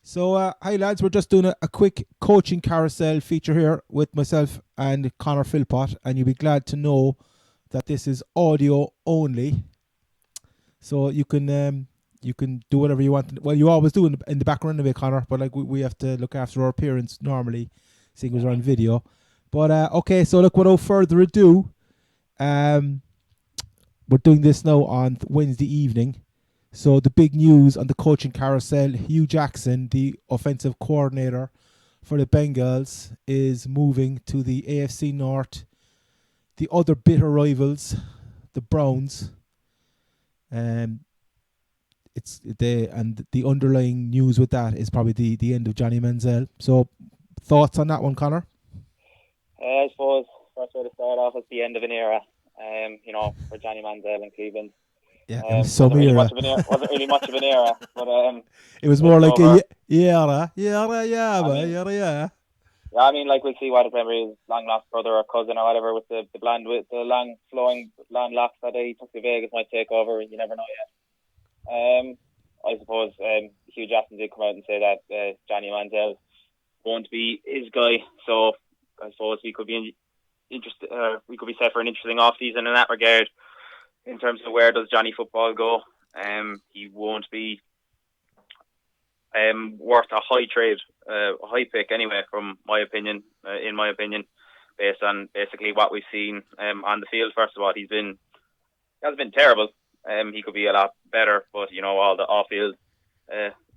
So, hi lads, we're just doing a quick coaching carousel feature here with myself and Connor Philpott, and you'll be glad to know that this is audio only. So you can do whatever you want. Well, you always do in the background of it, Connor, but like we have to look after our appearance normally, seeing as we're on video. But okay, so look, without further ado, um, we're doing this now on Wednesday evening. So the big news on the coaching carousel: Hugh Jackson, the offensive coordinator for the Bengals, is moving to the AFC North. The other bitter rivals, the Browns. Um, the underlying news with that is probably the end of Johnny Manziel. So thoughts on that one, Connor? I suppose first way to start off is the end of an era. For Johnny Manziel in Cleveland. Yeah, it was some Wasn't really era. much of an era. Wasn't really much of an era, but It was more it's like over. a yara, yara, I yaba, mean, yara, yeah. yeah, like we'll see what remember his long lost brother or cousin or whatever with the blonde with the long flowing blonde locks that he took to Vegas might take over. You never know yet. I suppose Hugh Jackson did come out and say that Johnny Manziel won't be his guy. So I suppose we could be interested. We could be set for an interesting off season in that regard. In terms of where does Johnny football go, he won't be worth a high trade, a high pick anyway. From my opinion, in my opinion, based on basically what we've seen on the field. First of all, he has been terrible. He could be a lot better, but all the off-field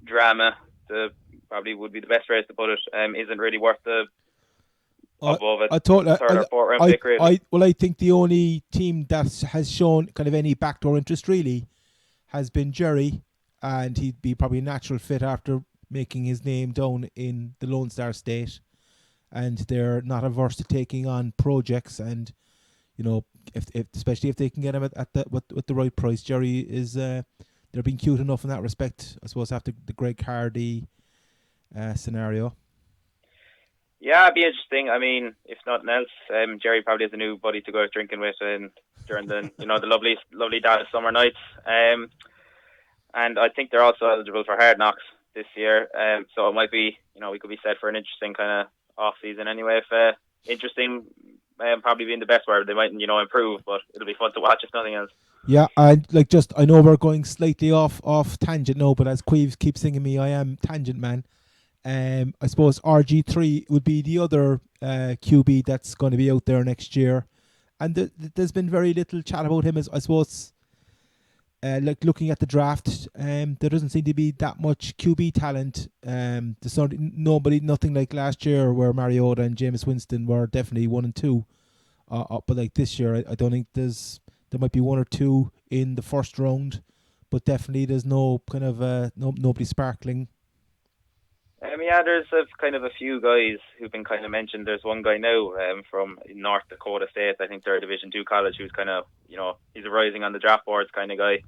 drama, probably would be the best phrase to put it, isn't really worth the I above a I thought third or fourth round pick really. I think the only team that has shown kind of any backdoor interest really has been Jerry, and he'd be probably a natural fit after making his name down in the Lone Star State, and they're not averse to taking on projects, and if especially if they can get him at with the right price. Jerry is they're being cute enough in that respect, I suppose, after the Greg Hardy scenario. Yeah, it'd be interesting. I mean, if nothing else, Jerry probably has a new buddy to go out drinking with and during the lovely Dallas summer nights. And I think they're also eligible for Hard Knocks this year. So it might be, we could be set for an interesting kind of off season anyway. If interesting, probably being the best word, they might improve, but it'll be fun to watch if nothing else. Yeah, and like just I know we're going slightly off tangent now, but as Queeves keeps singing me, I am tangent man. I suppose RG3 would be the other QB that's going to be out there next year, and there's been very little chat about him. As I suppose, like looking at the draft, there doesn't seem to be that much QB talent. There's nothing like last year where Mariota and Jameis Winston were definitely 1 and 2. But like this year, I don't think there might be 1 or 2 in the first round, but definitely there's no kind of nobody sparkling. Yeah, there's kind of a few guys who've been kind of mentioned. There's one guy now from North Dakota State. I think they're a Division 2 college who's kind of, he's a rising on the draft boards kind of guy.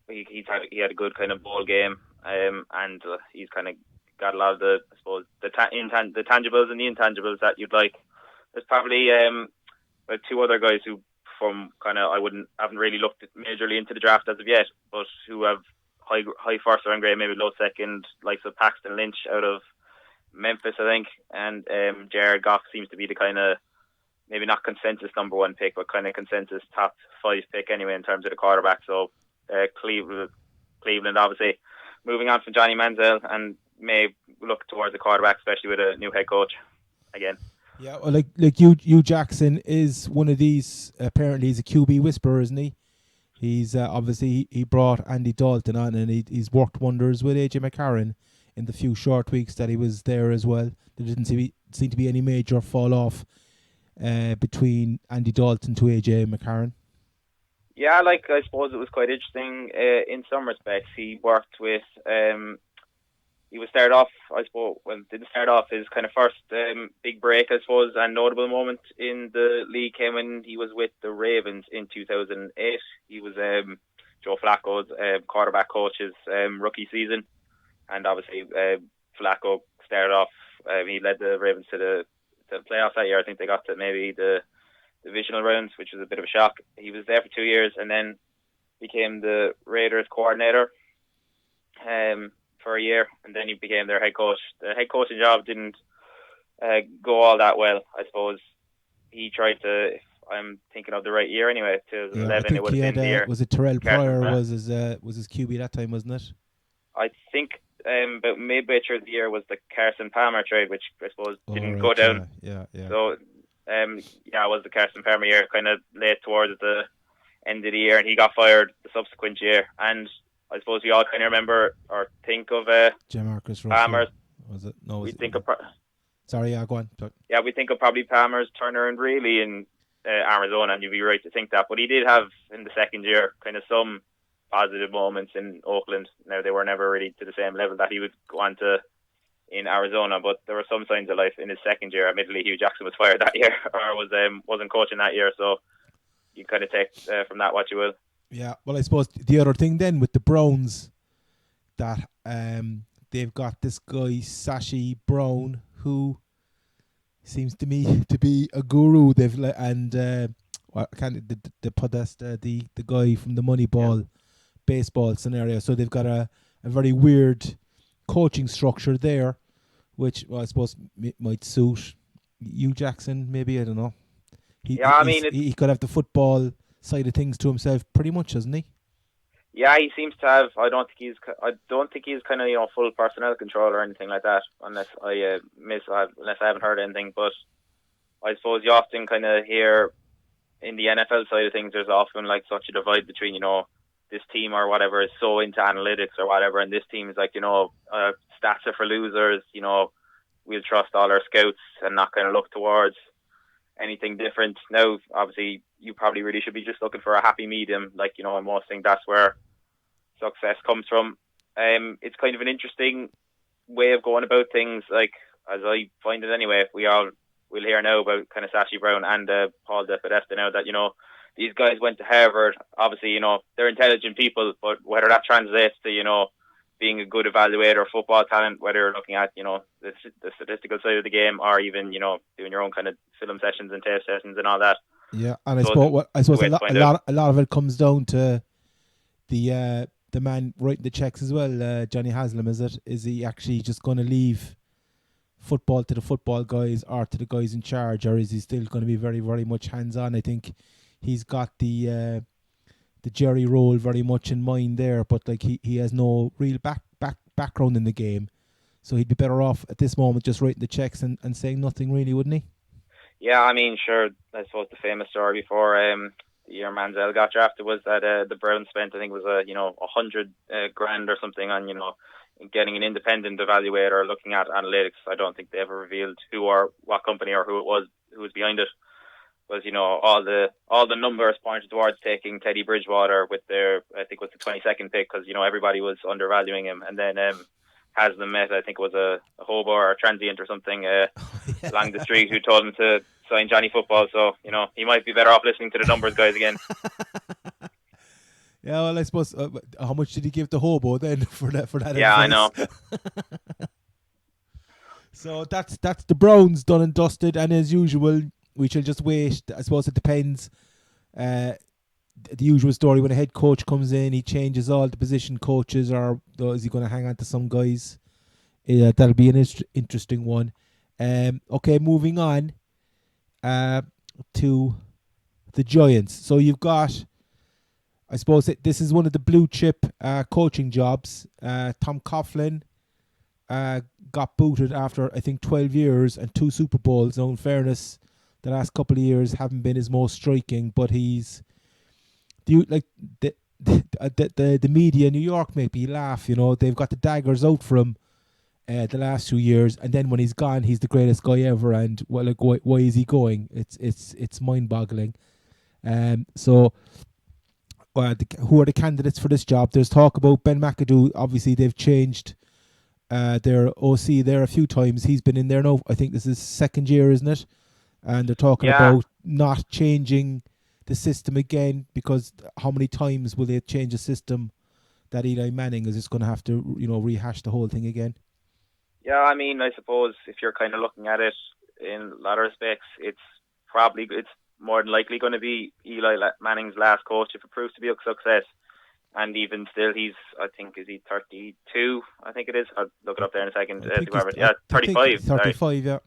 He had a good kind of bowl game, and he's kind of got a lot of the, I suppose, the tangibles and the intangibles that you'd like. There's probably like 2 other guys who from kind of haven't really looked majorly into the draft as of yet, but who have high first round grade, maybe low second, likes of Paxton Lynch out of Memphis, I think, and Jared Goff seems to be the kind of maybe not consensus number 1 pick, but kind of consensus top 5 pick anyway in terms of the quarterback. So Cleveland obviously moving on from Johnny Manziel and may look towards the quarterback, especially with a new head coach again. Yeah, well, like Hugh Jackson is one of these. Apparently, he's a QB whisperer, isn't he? He's obviously he brought Andy Dalton on, and he's worked wonders with AJ McCarron in the few short weeks that he was there as well. There didn't seem to be any major fall off between Andy Dalton to AJ McCarron. Yeah, like I suppose it was quite interesting in some respects. He worked with he was started off, I suppose, well, didn't start off his kind of first big break, I suppose, and notable moment in the league came when he was with the Ravens in 2008. He was Joe Flacco's quarterback coach's rookie season, and obviously Flacco started off. He led the Ravens to the playoffs that year. I think they got to maybe the divisional rounds, which was a bit of a shock. He was there for 2 years and then became the Raiders coordinator for a year, and then he became their head coach. The head coaching job didn't go all that well. I suppose he tried to. If I'm thinking of the right year anyway. Yeah, I 2011. It think would he have had been the year. was it Terrell Carson, Pryor was his QB that time, wasn't it? I think about midway through the year was the Carson Palmer trade, which I suppose All didn't go right, down. yeah. So it was the Carson Palmer year, kind of late towards the end of the year, and he got fired the subsequent year. And I suppose we all kind of remember or think of Jamarcus Russell. Palmer's. Was it? No, We was it? think of Sorry, yeah, go on. we think of probably Palmer's turnaround really in Arizona, and you'd be right to think that. But he did have in the second year kind of some positive moments in Oakland. Now they were never really to the same level that he would go on to in Arizona, but there were some signs of life in his second year. Admittedly, Hugh Jackson was fired that year, or wasn't coaching that year, so you kind of take from that what you will. Yeah, well, I suppose the other thing then with the Browns that they've got this guy Sashi Brown who seems to me to be a guru. They've the guy from the Moneyball baseball scenario. So they've got a very weird coaching structure there, which I suppose might suit Hugh Jackson. Maybe, I don't know. He could have the football side of things to himself, pretty much, hasn't he? Yeah, he seems to have. I don't think he's kind of full personnel control or anything like that, unless unless I haven't heard anything. But I suppose you often kind of hear in the NFL side of things, there's often like such a divide between this team or whatever is so into analytics or whatever, and this team is like stats are for losers. We'll trust all our scouts and not kind of look towards anything different. Now, obviously, you probably really should be just looking for a happy medium. Like, and most things that's where success comes from. It's kind of an interesting way of going about things, like, as I find it anyway. We'll hear now about kind of Sashi Brown and Paul DePodesta now that, these guys went to Harvard. Obviously, they're intelligent people, but whether that translates to, being a good evaluator of football talent, whether you're looking at, the statistical side of the game or even, doing your own kind of film sessions and tape sessions and all that. Yeah, and I suppose a lot of it comes down to the man writing the checks as well, Johnny Haslam. Is he actually just going to leave football to the football guys or to the guys in charge, or is he still going to be very, very much hands-on? I think he's got the Jerry role very much in mind there, but like he has no real background in the game, so he'd be better off at this moment just writing the checks and saying nothing really, wouldn't he? Yeah, I mean, sure. I suppose the famous story before the year Manziel got drafted was that the Browns spent, I think it was $100,000 or something on getting an independent evaluator looking at analytics. I don't think they ever revealed who or what company or who was behind it. Was all the numbers pointed towards taking Teddy Bridgewater with their, I think it was the 22nd pick, because everybody was undervaluing him, and then Haslam met, I think it was a hobo or a transient or something along the street who told him to sign Johnny Football. So he might be better off listening to the numbers guys again. Yeah, well, I suppose how much did he give the hobo then for that? Yeah, advice? I know. So that's the Browns done and dusted, and as usual, we shall just wait. I suppose it depends. The usual story when a head coach comes in, he changes all the position coaches, or is he going to hang on to some guys? That'll be an interesting one. Okay, moving on to the Giants. So you've got, I suppose this is one of the blue chip coaching jobs. Tom Coughlin got booted after, I think, 12 years and 2 Super Bowls. Now, in fairness, the last couple of years haven't been his most striking, but the media in New York make me laugh. They've got the daggers out for him the last 2 years, and then when he's gone, he's the greatest guy ever. And why is he going? It's mind-boggling. So who are the candidates for this job? There's talk about Ben McAdoo. Obviously, they've changed their OC there a few times. He's been in there now. I think this is his second year, isn't it? And they're talking about not changing the system again, because how many times will they change the system that Eli Manning is just going to have to rehash the whole thing again? Yeah, I mean, I suppose if you're kind of looking at it in a lot of respects, it's more than likely going to be Eli Manning's last coach if it proves to be a success. And even still, I think, is he 32? I think it is. I'll look it up there in a second. I think Yeah, I think 35. Sorry. 35. Yeah.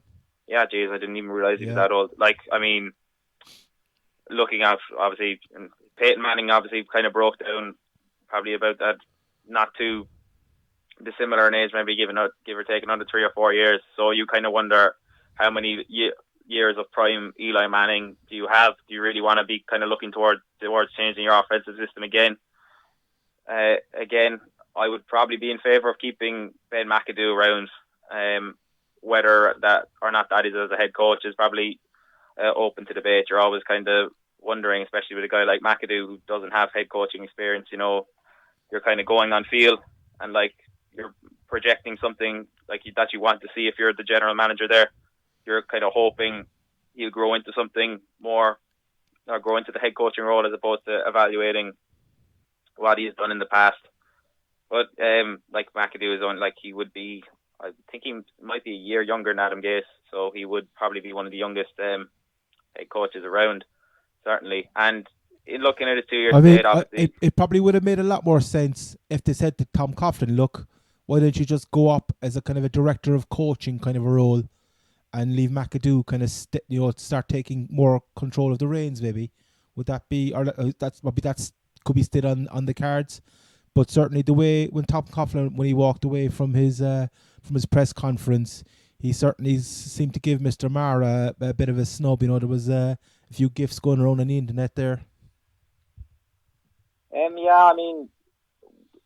Yeah, geez, I didn't even realize he was Yeah. that old. Like, I mean, looking at, obviously, Peyton Manning obviously kind of broke down probably about that, not too dissimilar in age, maybe give or take another 3 or 4 years. So you kind of wonder how many years of prime Eli Manning do you have? Do you really want to be kind of looking towards changing your offensive system again? Again, I would probably be in favour of keeping Ben McAdoo around. Whether that or not that is as a head coach is probably open to debate. You're always kind of wondering, especially with a guy like McAdoo who doesn't have head coaching experience. You're kind of going on feel and like you're projecting something like that you want to see if you're the general manager there. You're kind of hoping he'll grow into something more or grow into the head coaching role as opposed to evaluating what he's done in the past. But like McAdoo is on, like he would be, I think he might be a year younger than Adam Gase, so he would probably be one of the youngest head coaches around, certainly. And in looking at his 2 years I mean, obviously, it probably would have made a lot more sense if they said to Tom Coughlin, look, why don't you just go up as a kind of a director of coaching kind of a role and leave McAdoo kind of start taking more control of the reins, maybe. Would that be, or that's could be still on the cards. But certainly the way when Tom Coughlin, when he walked away from his press conference, he certainly seemed to give Mr. Marr a bit of a snub. There was a few gifs going around on the internet there. Yeah, I mean,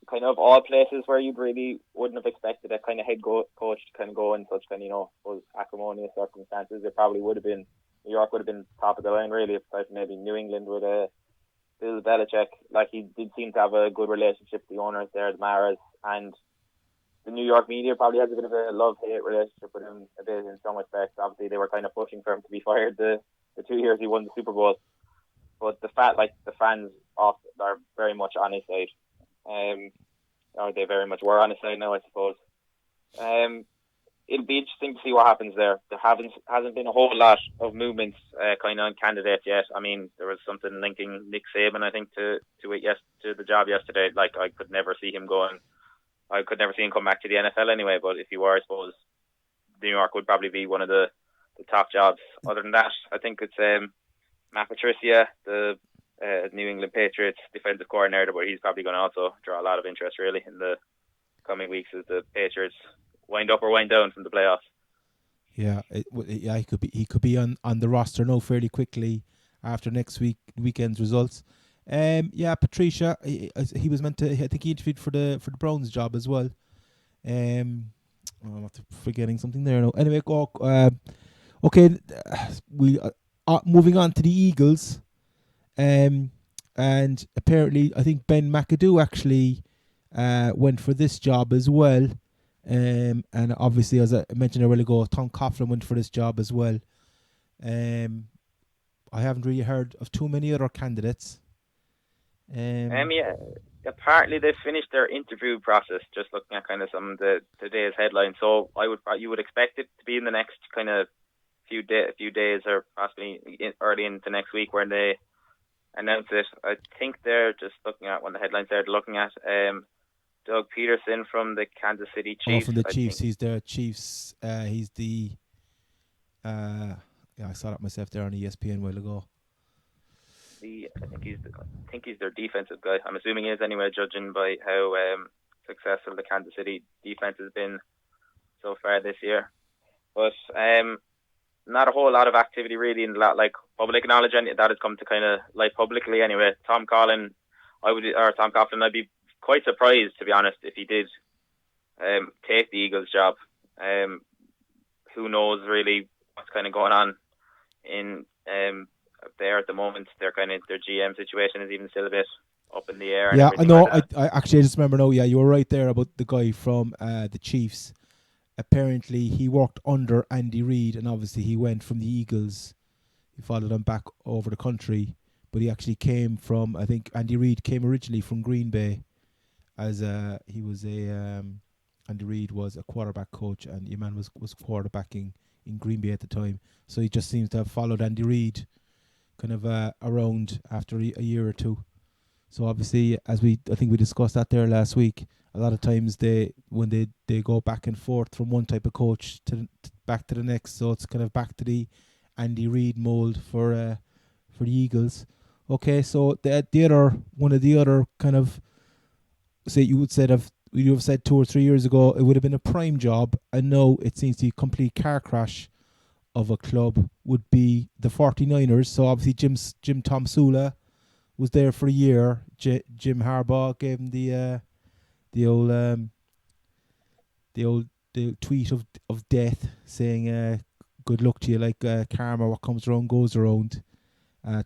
kind of all places where you really wouldn't have expected a kind of head coach to kind of go in such kind of, acrimonious circumstances. It probably would have been, New York would have been top of the line really, aside from maybe New England with Bill Belichick. Like, he did seem to have a good relationship with the owners there, the Maras, and the New York media probably has a bit of a love-hate relationship with him a bit in some respects. Obviously, they were kind of pushing for him to be fired the 2 years he won the Super Bowl. But the fans are very much on his side. Or they very much were on his side now, I suppose. It'll be interesting to see what happens there. There hasn't been a whole lot of movements kind of on candidates yet. I mean, there was something linking Nick Saban, I think, to the job yesterday. Like, I could never see him going. I could never see him come back to the NFL anyway. But if he were, I suppose New York would probably be one of the top jobs. Other than that, I think it's Matt Patricia, the New England Patriots defensive coordinator, but he's probably going to also draw a lot of interest really in the coming weeks as the Patriots wind up or wind down from the playoffs. Yeah, he could be on the roster now fairly quickly after next weekend's results. Patricia, he was meant to. I think he interviewed for the Browns job as well. I'm not forgetting something there now. Anyway, okay, we moving on to the Eagles. And apparently, I think Ben McAdoo actually went for this job as well. And obviously, as I mentioned a while ago, Tom Coughlin went for this job as well. I haven't really heard of too many other candidates. Apparently they finished their interview process. Just looking at kind of some of today's headlines, so you would expect it to be in the next kind of few days or possibly early into next week when they announce it. I think they're just looking at when the headlines they're looking at. Doug Peterson from the Kansas City Chiefs. From the Chiefs, he's the Chiefs. He's the. I saw that myself there on ESPN a while ago. I think he's their defensive guy. I'm assuming he is anyway, judging by how successful the Kansas City defense has been so far this year. But not a whole lot of activity really in like public knowledge, and that has come to kind of light publicly anyway. Tom Coughlin, I'd be quite surprised, to be honest, if he did take the Eagles job. Who knows really what's kind of going on in there at the moment. Their GM situation is even still a bit up in the air. Yeah, I know. I actually just remember now. Yeah, you were right there about the guy from the Chiefs. Apparently, he worked under Andy Reid, and obviously he went from the Eagles. He followed him back over the country, but he actually came from. I think Andy Reid came originally from Green Bay, as Andy Reid was a quarterback coach, and your man was quarterbacking in Green Bay at the time. So he just seems to have followed Andy Reid kind of around after a year or two. So obviously, I think we discussed that there last week. A lot of times when they go back and forth from one type of coach back to the next, so it's kind of back to the Andy Reid mold for the Eagles. Okay, so the other one of the other kind of say you have said 2 or 3 years ago it would have been a prime job, and now it seems to be a complete car crash of a club would be the 49ers. So obviously Jim Tomsula was there for a year. Jim Harbaugh gave him the old the old the tweet of death, saying good luck to you, like karma, what comes around goes around.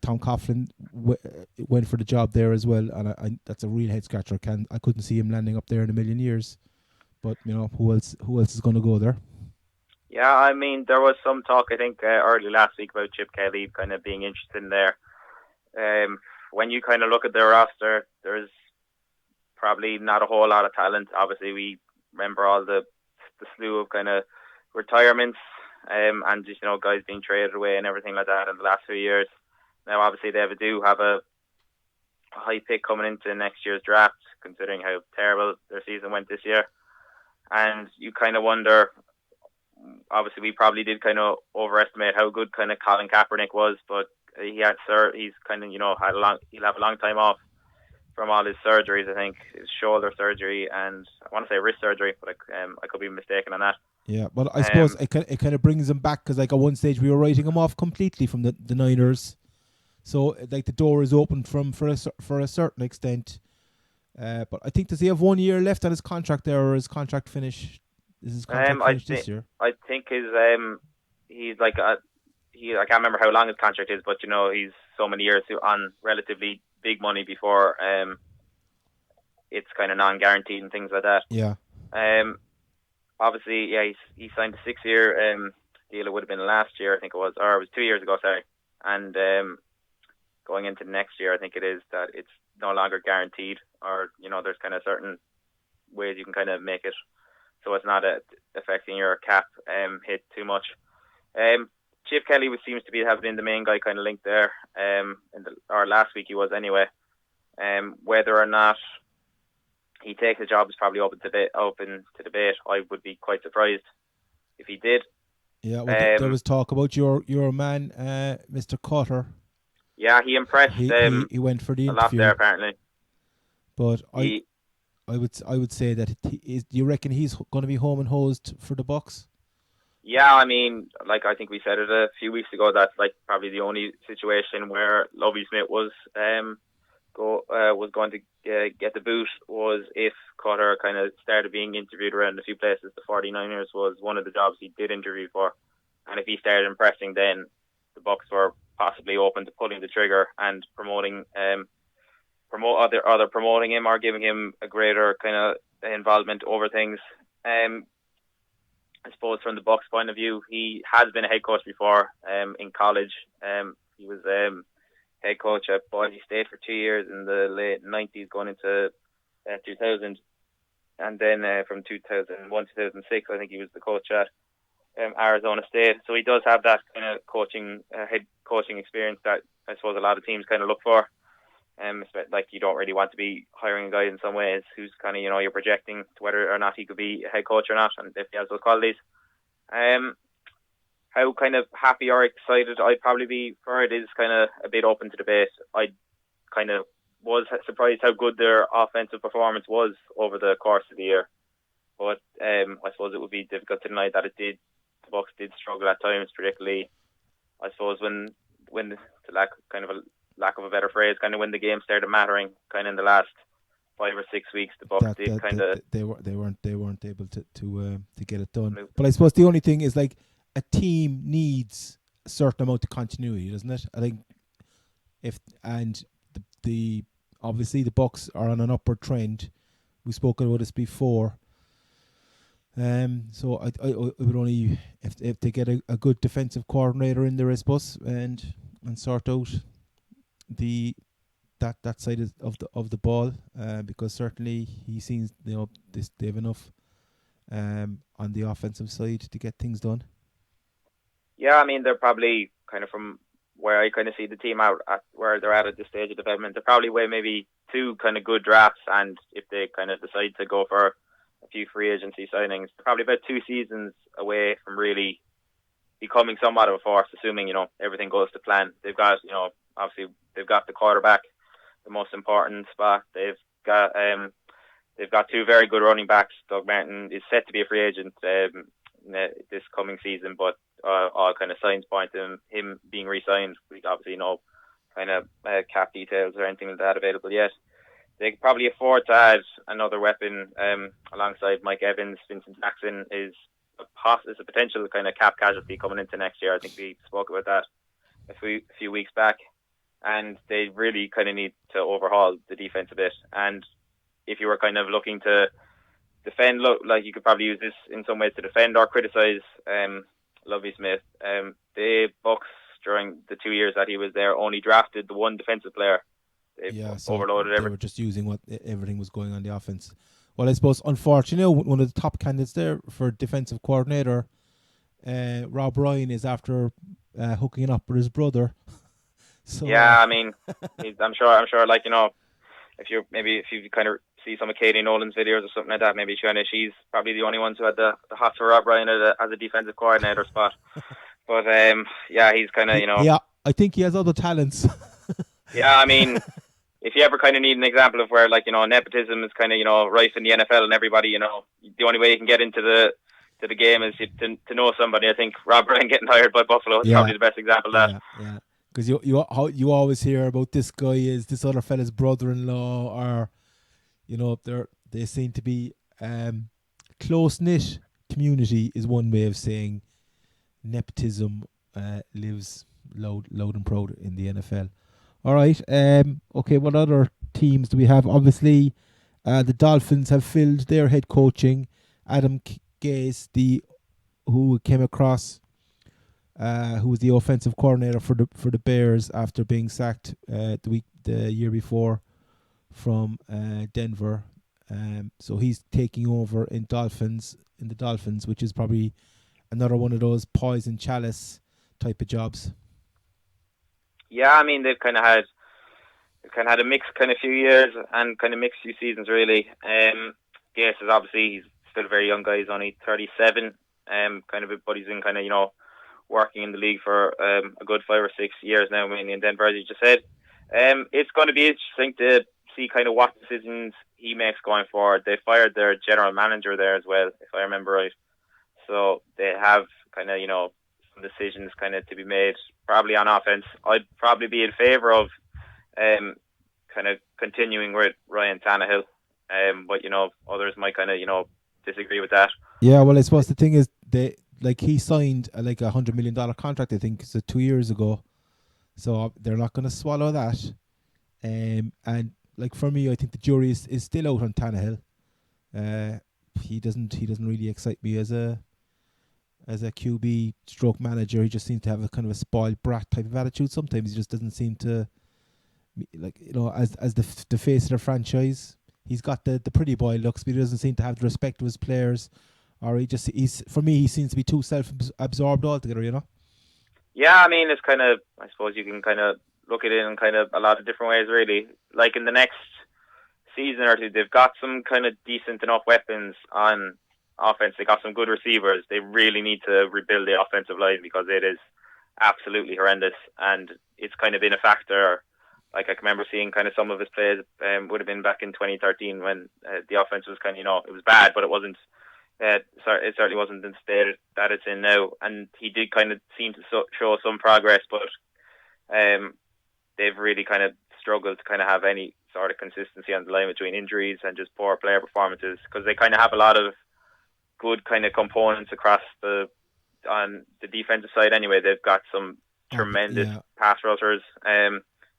Tom Coughlin went for the job there as well, and that's a real head scratcher. I couldn't see him landing up there in a million years. But who else is going to go there? Yeah, I mean, there was some talk, I think, early last week about Chip Kelly kind of being interested in there. When you kind of look at their roster, there's probably not a whole lot of talent. Obviously, we remember all the slew of kind of retirements, and just guys being traded away and everything like that in the last few years. Now, obviously, they do have a high pick coming into next year's draft, considering how terrible their season went this year. And you kind of wonder. Obviously, we probably did kind of overestimate how good kind of Colin Kaepernick was, but he's kind of he'll have a long time off from all his surgeries. I think his shoulder surgery and I want to say wrist surgery, but I could be mistaken on that. Yeah, but I suppose it kind of brings him back, because like at one stage we were writing him off completely from the Niners, so like the door is open for a certain extent. But I think, does he have 1 year left on his contract there, or his contract finish? Is his contract finished this year? I think his he's like I can't remember how long his contract is, but he's so many years on relatively big money before it's kind of non-guaranteed and things like that. Yeah. Obviously, yeah, he signed a 6-year deal. It would have been last year, I think it was, or it was 2 years ago, sorry. And going into next year, I think it is that it's no longer guaranteed, or there's kind of certain ways you can kind of make it so it's not affecting your cap hit too much. Chip Kelly seems to have been the main guy kind of linked there. Or last week he was anyway. Whether or not he takes the job is probably open to debate. I would be quite surprised if he did. Yeah, well, there was talk about your man, Mr. Cotter. Yeah, he impressed. He went for the a interview lot there apparently. But I would say that do you reckon he's going to be home and hosed for the Bucks? Yeah, I mean, like I think we said it a few weeks ago, that's like probably the only situation where Lovie Smith was going to get the boot, was if Cutter kind of started being interviewed around a few places. The 49ers was one of the jobs he did interview for, and if he started impressing, then the Bucks were possibly open to pulling the trigger and promoting him or giving him a greater kind of involvement over things. I suppose from the Bucks' point of view, he has been a head coach before in college. He was head coach at Boise State for 2 years in the late 90s going into 2000. And then from 2001 to 2006, I think he was the coach at Arizona State. So he does have that kind of head coaching experience that I suppose a lot of teams kind of look for. Like you don't really want to be hiring a guy in some ways who's kind of you're projecting to whether or not he could be a head coach or not, and if he has those qualities. How kind of happy or excited I'd probably be for it is kind of a bit open to debate. I kind of was surprised how good their offensive performance was over the course of the year, but I suppose it would be difficult to deny that the Bucks did struggle at times, particularly I suppose when the lack of a better phrase, kind of when the game started mattering, kind of in the last 5 or 6 weeks, the Bucks did kind of they weren't able to get it done. But I suppose the only thing is, like, a team needs a certain amount of continuity, doesn't it? I think the obviously the Bucks are on an upward trend. We've spoken about this before. So I would only if they get a good defensive coordinator in there, I suppose, and sort out that side of the ball, because certainly he seems they have enough on the offensive side to get things done. Yeah, I mean they're probably kind of from where I kind of see the team out at where they're at this stage of development. They're probably way maybe 2 kind of good drafts, and if they kind of decide to go for a few free agency signings, they're probably about 2 seasons away from really becoming somewhat of a force, assuming everything goes to plan. They've got obviously they've got the quarterback, the most important spot. They've got 2 very good running backs. Doug Martin is set to be a free agent this coming season, but all kind of signs point to him being re-signed. We obviously no kind of cap details or anything like that available yet. They could probably afford to add another weapon alongside Mike Evans. Vincent Jackson is a potential kind of cap casualty coming into next year. I think we spoke about that a few weeks back. And they really kind of need to overhaul the defense a bit. And if you were kind of looking to defend, like you could probably use this in some ways to defend or criticize Lovie Smith. The Bucks, during the 2 years that he was there, only drafted the one defensive player. So overloaded everything. They were just using everything was going on the offense. Well, I suppose, unfortunately, one of the top candidates there for defensive coordinator, Rob Ryan, is after hooking it up with his brother. So, yeah, I mean, I'm sure, like, if you kind of see some of Katie Nolan's videos or something like that, maybe she's probably the only one who had the hot for Rob Ryan as a defensive coordinator spot. But yeah, he's kind of Yeah, I think he has other talents. Yeah, I mean, if you ever kind of need an example of where, like, nepotism is kind of rife in the NFL, and everybody, the only way you can get into the game is to know somebody. I think Rob Ryan getting hired by Buffalo is probably the best example of that. Yeah. Because you always hear about this guy is this other fella's brother-in-law, or they seem to be close knit community is one way of saying nepotism lives loud and proud in the NFL. All right. Okay. What other teams do we have? Obviously, the Dolphins have filled their head coaching. Adam Gase, who came across. Who was the offensive coordinator for the Bears after being sacked the year before from Denver. So he's taking over in the Dolphins, which is probably another one of those poison chalice type of jobs. Yeah, I mean, they've kind of had a mixed kind of few years and kind of mixed few seasons, really. Gase is obviously, he's still a very young guy. He's only 37. But he's been kind of working in the league for a good 5 or 6 years now, mainly in Denver, as you just said. It's going to be interesting to see kind of what decisions he makes going forward. They fired their general manager there as well, if I remember right. So they have kind of, some decisions kind of to be made, probably on offense. I'd probably be in favour of kind of continuing with Ryan Tannehill. But, others might kind of, disagree with that. Yeah, well, I suppose the thing is, he signed a $100 million contract, I think, 2 years ago. So they're not going to swallow that. And for me, I think the jury is still out on Tannehill. He doesn't really excite me as a QB stroke manager. He just seems to have a kind of a spoiled brat type of attitude. Sometimes he just doesn't seem to, as the face of the franchise. He's got the pretty boy looks, but he doesn't seem to have the respect of his players. Or for me, he seems to be too self-absorbed altogether, Yeah, I mean, it's kind of, I suppose you can kind of look at it in kind of a lot of different ways, really. Like, in the next season or two, they've got some kind of decent enough weapons on offense. They got some good receivers. They really need to rebuild the offensive line because it is absolutely horrendous, and it's kind of been a factor. Like, I can remember seeing kind of some of his plays would have been back in 2013 when the offense was kind of, it was bad, but it wasn't. It certainly wasn't in the state that it's in now, and he did kind of seem to show some progress, but they've really kind of struggled to kind of have any sort of consistency on the line between injuries and just poor player performances, because they kind of have a lot of good kind of components on the defensive side anyway. They've got some tremendous pass rushers.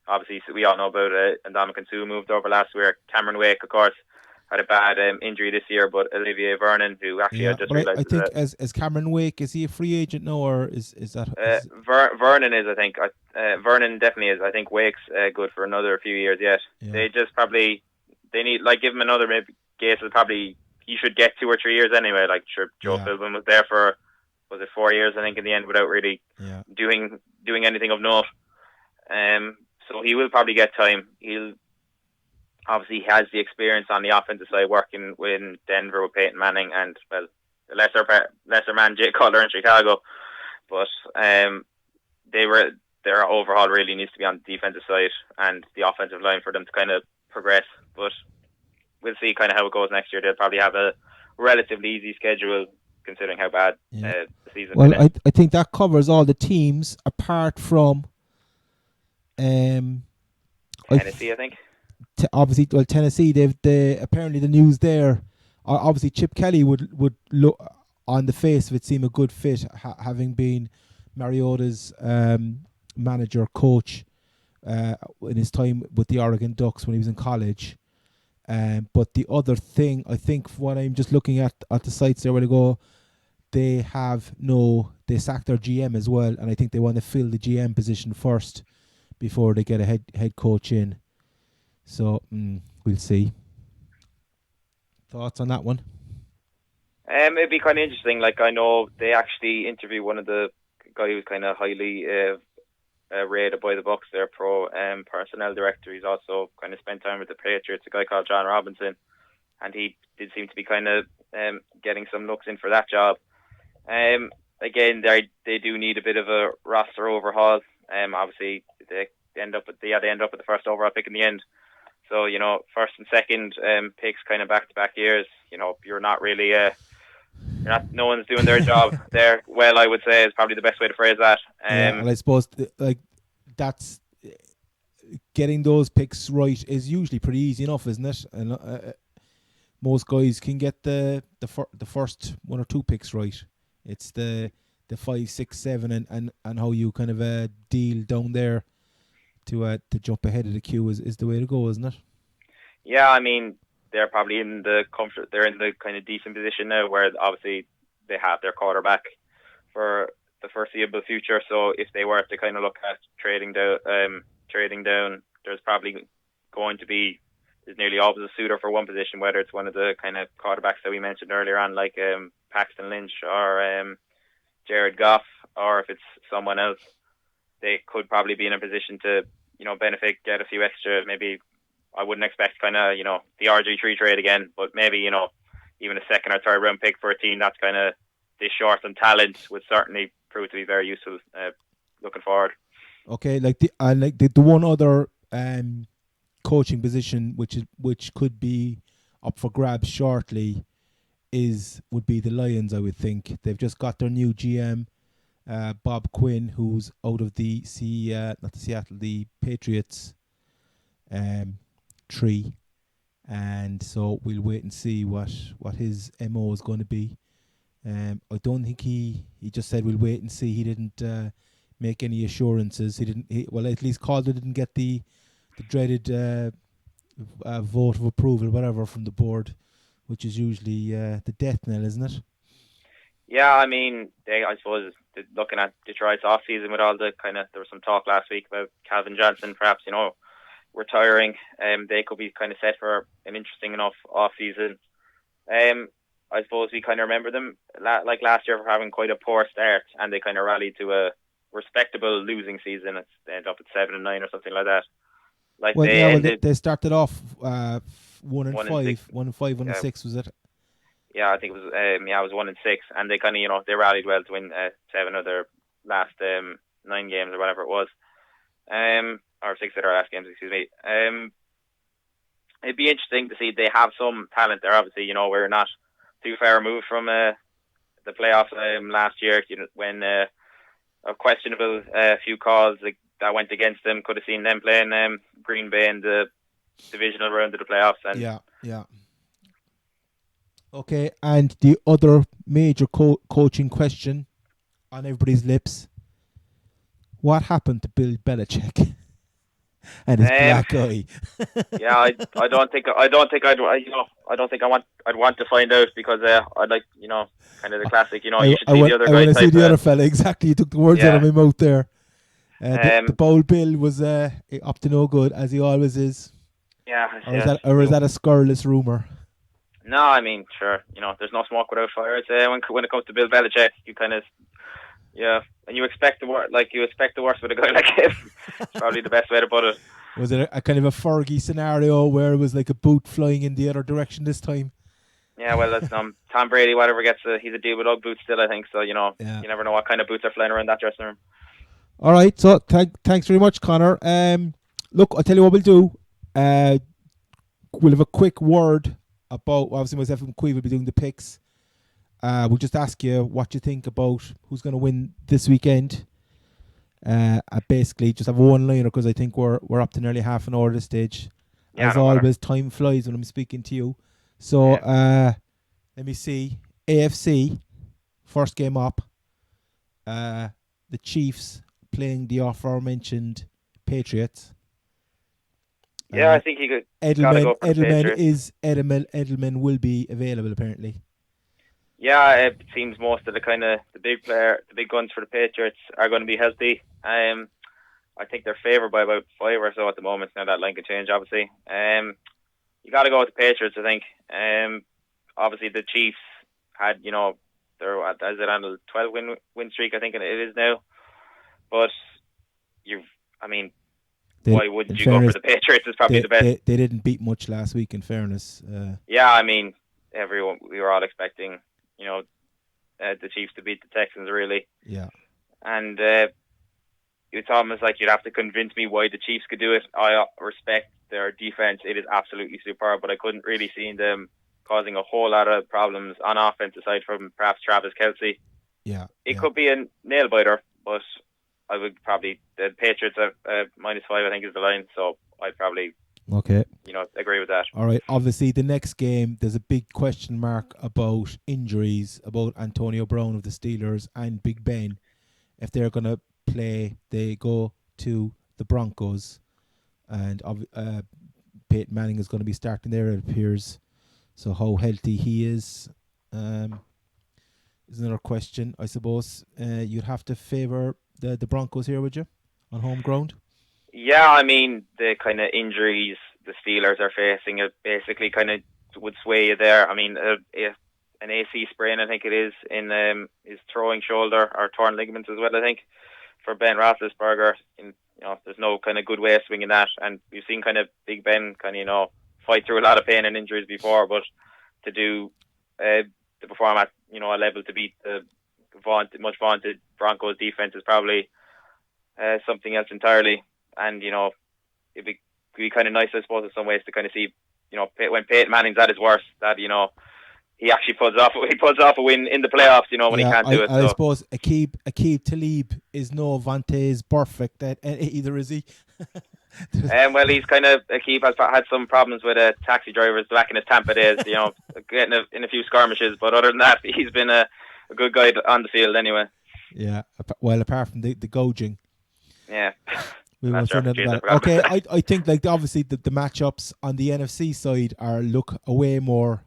Obviously, we all know about Ndamukong Suh moved over last year. Cameron Wake, of course, had a bad injury this year, but Olivier Vernon, who actually I just realised... I think as Cameron Wake, is he a free agent now, or is that... Vernon is, I think. Vernon definitely is. I think Wake's good for another few years yet. Yeah. They just probably... They need, give him another, maybe Gase will probably... He should get 2 or 3 years anyway. Joe Philbin was there for, was it 4 years, I think, in the end, without really doing anything of note. So he will probably get time. He'll obviously he has the experience on the offensive side, working in Denver with Peyton Manning and the lesser man Jay Cutler in Chicago. But their overhaul really needs to be on the defensive side and the offensive line for them to kind of progress. But we'll see kind of how it goes next year. They'll probably have a relatively easy schedule considering how bad the season Well, finished. I think that covers all the teams apart from Tennessee, I think. Obviously, well, Tennessee. Apparently the news there. Obviously, Chip Kelly would look on the face of it seem a good fit, having been Mariota's manager coach in his time with the Oregon Ducks when he was in college. But the other thing, I think, what I'm just looking at the sites there, where they go, they sacked their GM as well, and I think they want to fill the GM position first before they get a head coach in. So we'll see. Thoughts on that one? It'd be kind of interesting. Like, I know they actually interviewed one of the guy who's kind of highly rated by the Bucks, their pro personnel director. He's also kind of spent time with the Patriots, a guy called John Robinson, and he did seem to be kind of getting some looks in for that job. Again, they do need a bit of a roster overhaul. Obviously, they end up with the first overall pick in the end. So, first and second picks kind of back-to-back years, you're not really, no one's doing their job there. Well, I would say is probably the best way to phrase that. And I suppose that's getting those picks right is usually pretty easy enough, isn't it? And most guys can get the first one or two picks right. It's the 5, 6, 7, and how you kind of deal down there to jump ahead of the queue is the way to go, isn't it? Yeah, I mean, they're probably in the kind of decent position now where obviously they have their quarterback for the foreseeable future. So if they were to kind of look at trading down, there's probably going to be, there's nearly always a suitor for one position, whether it's one of the kind of quarterbacks that we mentioned earlier on, like Paxton Lynch or Jared Goff, or if it's someone else, they could probably be in a position to, benefit, get a few extra, maybe, I wouldn't expect kind of, the RG3 trade again, but maybe, even a second or third round pick for a team that's kind of this short on talent would certainly prove to be very useful looking forward. Okay, the one other coaching position which could be up for grabs shortly would be the Lions. I would think they've just got their new GM, Bob Quinn, who's out of the Patriots tree, and so we'll wait and see what his MO is going to be. I don't think he just said we'll wait and see. He didn't make any assurances. At least Calder didn't get the dreaded vote of approval, whatever, from the board, which is usually the death knell, isn't it? Yeah, I mean, I suppose looking at Detroit's off season with all the there was some talk last week about Calvin Johnson perhaps retiring. They could be kind of set for an interesting enough off season. I suppose we kind of remember them like last year for having quite a poor start, and they kind of rallied to a respectable losing season. They ended up at 7-9 or something like that. They started off 1-5, 1-6 was it? Yeah, I think it was. It was 1-6, and they kind of they rallied well to win 7 of their last 9 games or whatever it was, or 6 of their last games. Excuse me. It'd be interesting to see. They have some talent there. Obviously, we're not too far removed from the playoffs last year. When a questionable few calls that went against them, could have seen them playing Green Bay in the divisional round of the playoffs. And yeah. Okay, and the other major coaching question on everybody's lips: what happened to Bill Belichick and his black eye? Yeah, I don't think I'd want to find out, because I'd like kind of the classic you should see the other guy. I want to see the other fella. Exactly, you took the words out of my mouth there. The bowl Bill was up to no good, as he always is. Yeah. Is that a scurrilous rumor? No, I mean, sure. There's no smoke without fire. When it comes to Bill Belichick, you kind of Yeah, and you expect the worst. Like you expect the worst with a guy like him. It's probably the best way to put it. Was it a kind of a Fergie scenario where it was like a boot flying in the other direction this time? Yeah, well, that's Tom Brady. Whatever gets, he's a dude with Ugg boots still. I think so. Yeah. You never know what kind of boots are flying around that dressing room. All right. So thanks very much, Connor. Look, I'll tell you what we'll do. We'll have a quick word about obviously myself and Quee will be doing the picks. We'll just ask you what you think about who's going to win this weekend. I basically just have a one-liner because I think we're up to nearly half an hour at this stage. Yeah, As no matter. always, time flies when I'm speaking to you. So Yeah. let me see. AFC, first game up. The Chiefs playing the aforementioned Patriots. Yeah, I think you gotta Edelman go for the Patriots. Edelman will be available apparently. Yeah, it seems most of the big guns for the Patriots are going to be healthy. I think they're favoured by about 5 or so at the moment. Now that line can change, obviously. You got to go with the Patriots, I think. Obviously the Chiefs had, they're is it on a 12 win streak? I think it is now. But I mean, why wouldn't you go for the Patriots? Is probably the best. They didn't beat much last week. In fairness. Yeah, I mean, we were all expecting, the Chiefs to beat the Texans, really. Yeah. And it's almost like you'd have to convince me why the Chiefs could do it. I respect their defense; it is absolutely superb, but I couldn't really see them causing a whole lot of problems on offense, aside from perhaps Travis Kelce. Yeah. It could be a nail biter, but I would probably the Patriots at -5. I think is the line, so I'd probably agree with that. All right. Obviously, the next game, there's a big question mark about injuries, about Antonio Brown of the Steelers and Big Ben. If they're going to play, they go to the Broncos. And Peyton Manning is going to be starting there, it appears. So how healthy he is another question, I suppose. You'd have to favour the Broncos here, would you, on home ground? Yeah, I mean, the kind of injuries the Steelers are facing, it basically kind of would sway you there. I mean, an AC sprain, I think it is, in his throwing shoulder, or torn ligaments as well, I think, for Ben Roethlisberger. There's no kind of good way of swinging that. And we've seen kind of Big Ben kind of, fight through a lot of pain and injuries before, but to perform at, a level to beat the much vaunted Broncos defense is probably something else entirely. And, it'd be kind of nice, I suppose, in some ways to kind of see, when Peyton Manning's at his worst, that, he actually pulls off a win in the playoffs, when he can't do it. I suppose Aqib Talib is no Vantes perfect either, is he? Well, he's kind of Aqib has had some problems with taxi drivers back in his Tampa days, getting in a few skirmishes. But other than that, he's been a good guy on the field anyway. Yeah, well, apart from the gouging. Yeah. We won't say nothing about it. Okay, I think obviously the matchups on the NFC side look way more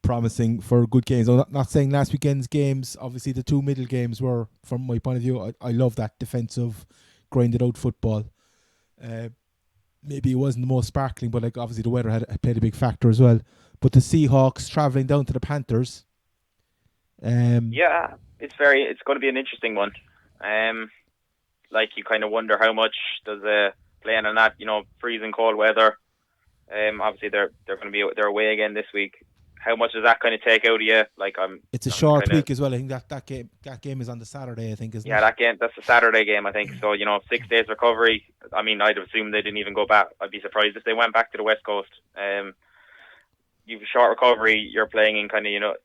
promising for good games. I'm not saying last weekend's games, obviously the two middle games were, from my point of view, I love that defensive, grinded out football. Maybe it wasn't the most sparkling, but obviously the weather had played a big factor as well. But the Seahawks travelling down to the Panthers. Yeah, it's going to be an interesting one. You kind of wonder how much does playing in that, freezing cold weather. Obviously they're going to be they're away again this week. How much does that kind of take out of you? It's a short week as well. I think that game is on the Saturday, I think, isn't it? Yeah, that's the Saturday game, I think. So, 6 days recovery. I mean, I'd assume they didn't even go back. I'd be surprised if they went back to the West Coast. You've a short recovery. You're playing in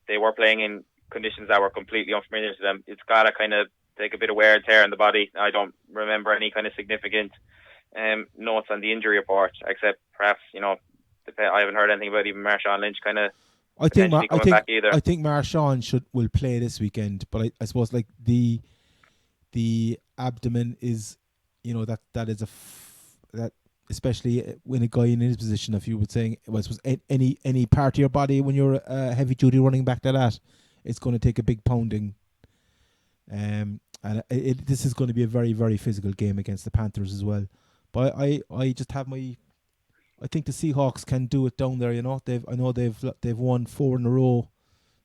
they were playing in conditions that were completely unfamiliar to them. It's got to kind of take a bit of wear and tear in the body. I don't remember any kind of significant notes on the injury report, except perhaps, I haven't heard anything about even Marshawn Lynch kind of I think back either. I think Marshawn will play this weekend, but I suppose the abdomen is, that is that especially when a guy in his position, if you were saying, I suppose any part of your body when you're a heavy duty running back to that, it's going to take a big pounding. And this is going to be a very, very physical game against the Panthers as well. But I just have I think the Seahawks can do it down there. They've won 4 in a row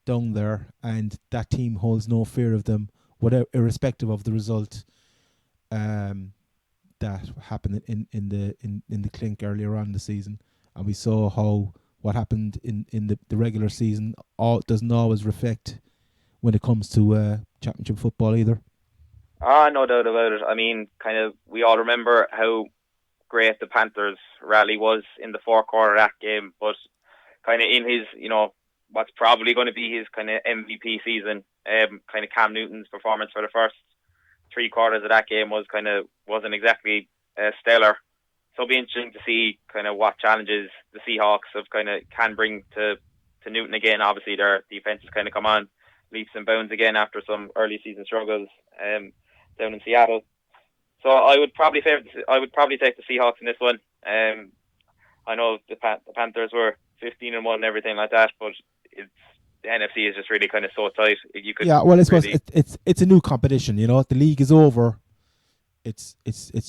down there, and that team holds no fear of them whatever, irrespective of the result that happened in the clink earlier on in the season, and we saw how what happened in the regular season doesn't always reflect when it comes to championship football either. No doubt about it. I mean, kind of, we all remember how great the Panthers rally was in the fourth quarter of that game, but kind of in his, what's probably going to be his kind of MVP season, kind of Cam Newton's performance for the first three quarters of that game wasn't exactly stellar. So it'll be interesting to see kind of what challenges the Seahawks can bring to Newton again. Obviously, their defense has kind of come on leaps and bounds again after some early season struggles down in Seattle. So I would probably take the Seahawks in this one. I know the Panthers were 15-1 and everything like that, but the NFC is just really kind of so tight. I suppose it's a new competition. The league is over. It's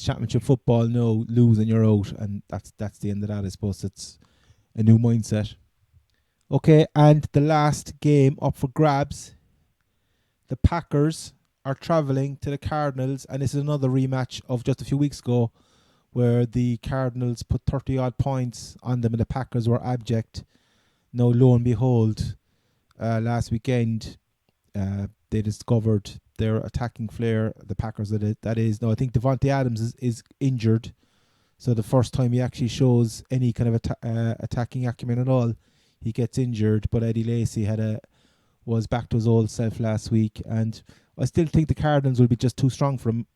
championship football. No, lose and you're out, and that's the end of that. I suppose it's a new mindset. Okay, and the last game up for grabs. The Packers are travelling to the Cardinals, and this is another rematch of just a few weeks ago, where the Cardinals put 30-odd points on them and the Packers were abject. Now, lo and behold, last weekend, they discovered their attacking flair, the Packers that is. Now, I think Devontae Adams is injured, so the first time he actually shows any kind of attacking acumen at all, he gets injured. But Eddie Lacy was back to his old self last week, and I still think the Cardinals will be just too strong for him,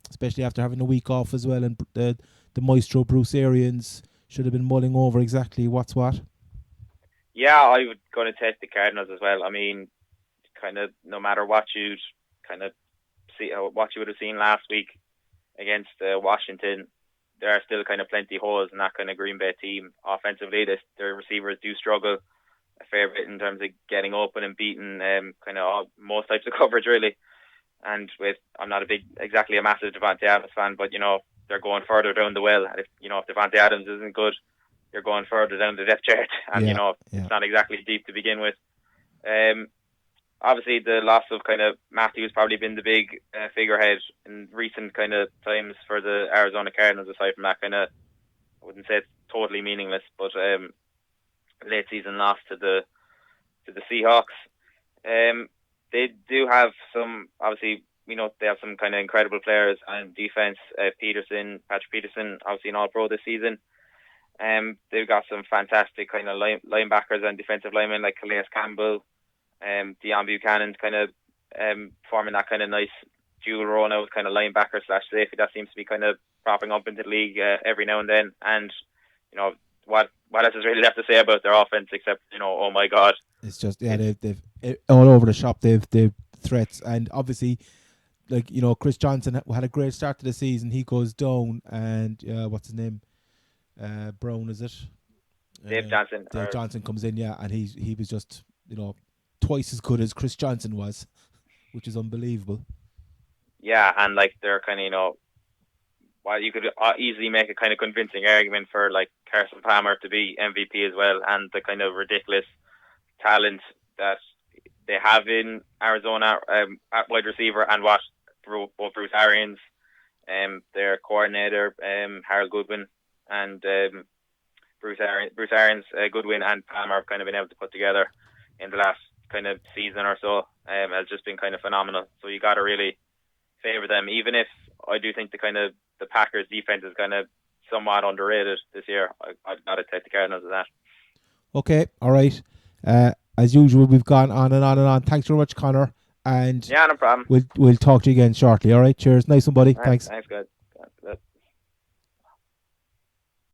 especially after having a week off as well. And the maestro Bruce Arians should have been mulling over exactly what's what. Yeah, I would going to take the Cardinals as well. I mean, kind of no matter what you kind of see, what you would have seen last week against Washington, there are still kind of plenty of holes in that kind of Green Bay team. Offensively, their receivers do struggle a fair bit in terms of getting open and beating most types of coverage, really. And I'm not exactly a massive Devontae Adams fan, but they're going further down the well. And if Devontae Adams isn't good, you're going further down the depth chart, and it's not exactly deep to begin with. Obviously, the loss of kind of Matthews probably been the big figurehead in recent kind of times for the Arizona Cardinals. Aside from that, I wouldn't say it's totally meaningless, but late season loss to the Seahawks. They do have some, obviously, they have some kind of incredible players on defense. Patrick Peterson, obviously an All-Pro this season. They've got some fantastic kind of linebackers and defensive linemen like Calais Campbell, Deion Buchanan, kind of forming that kind of nice dual role now, kind of linebacker / safety that seems to be kind of propping up into the league every now and then. And what else is really left to say about their offense except oh my god, it's just they've all over the shop. They've threats, and obviously, like Chris Johnson had a great start to the season. He goes down, and what's his name? Brown, is it? Dave Johnson. Dave Johnson comes in, and he was just twice as good as Chris Johnson was, which is unbelievable. Yeah, and like they're kind of while you could easily make a kind of convincing argument for like Carson Palmer to be MVP as well, and the kind of ridiculous talent that they have in Arizona at wide receiver, and what both Bruce Arians, their coordinator, Harold Goodwin, and Bruce Arians, Goodwin and Palmer have kind of been able to put together in the last kind of season or so has just been kind of phenomenal. So you got to really favour them, even if I do think the Packers defense is kind of somewhat underrated this year. I've got to take the Cardinals of that. Okay, all right. As usual, we've gone on and on and on. Thanks very much, Connor. And yeah, no problem. We'll talk to you again shortly. All right, cheers. Nice one, buddy. Right, Thanks. Thanks, good.